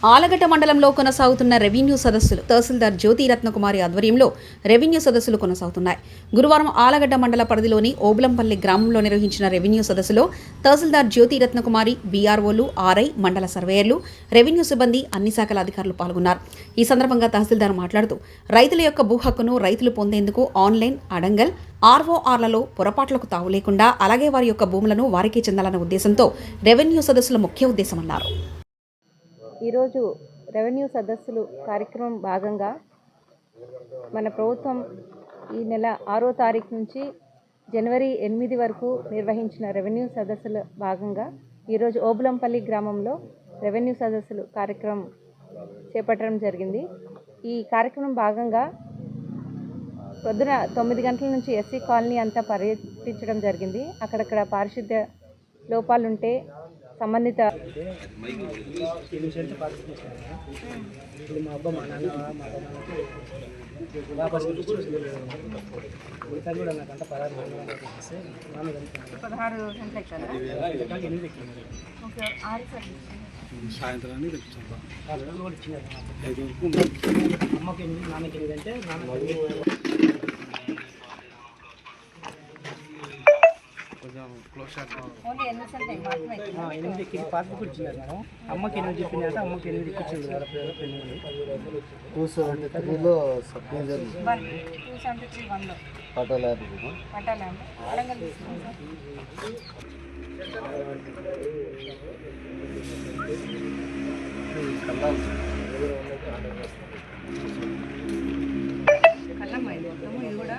ఆలగడ్డ మండలంలో కొనసాగుతున్న రెవెన్యూ సదస్సులు తహసీల్దార్ జ్యోతి రత్నకుమారి ఆధ్వర్యంలో రెవెన్యూ సదస్సులు కొనసాగుతున్నాయి. గురువారం ఆలగడ్డ మండల పరిధిలోని ఓబులంపల్లి గ్రామంలో నిర్వహించిన రెవెన్యూ సదస్సులో తహసీల్దార్ జ్యోతి రత్నకుమారి, బీఆర్ఓలు, ఆర్ఐ, మండల సర్వేయర్లు, రెవెన్యూ సిబ్బంది, అన్ని శాఖల అధికారులు పాల్గొన్నారు. ఈ సందర్భంగా తహసీల్దార్ మాట్లాడుతూ రైతుల యొక్క భూ హక్కును రైతులు పొందేందుకు ఆన్లైన్, అడంగల్, ఆర్ఓఆర్లలో పొరపాట్లకు తావు లేకుండా అలాగే వారి యొక్క భూములను వారికే చెందాలన్న ఉద్దేశంతో రెవెన్యూ సదస్సుల ముఖ్య ఉద్దేశమన్నారు. ఈరోజు రెవెన్యూ సదస్సులు కార్యక్రమం భాగంగా మన ప్రభుత్వం ఈ నెల 6వ తారీఖు నుంచి జనవరి 8 వరకు నిర్వహించిన రెవెన్యూ సదస్సుల భాగంగా ఈరోజు ఓబులంపల్లి గ్రామంలో రెవెన్యూ సదస్సులు కార్యక్రమం చేపట్టడం జరిగింది. ఈ కార్యక్రమం భాగంగా పొద్దున 9 గంటల నుంచి ఎస్సీ కాలనీ అంతా పర్యటించడం జరిగింది. అక్కడక్కడ పారిశుద్ధ్య లోపాలుంటే సంబంధిత సాయంత్రాన్ని అమ్మకి 8, నాన్నకి 8 అంటే ఎనిమిది పాస్బుక్ ఇచ్చింది మేడం. అమ్మకి 8 చెప్పింది అంటే అమ్మకి 8 ఇప్పించింది. 273లో సబ్ డివిజన్ పటాలాండ్ కళ్ళమ్మ ఇది కూడా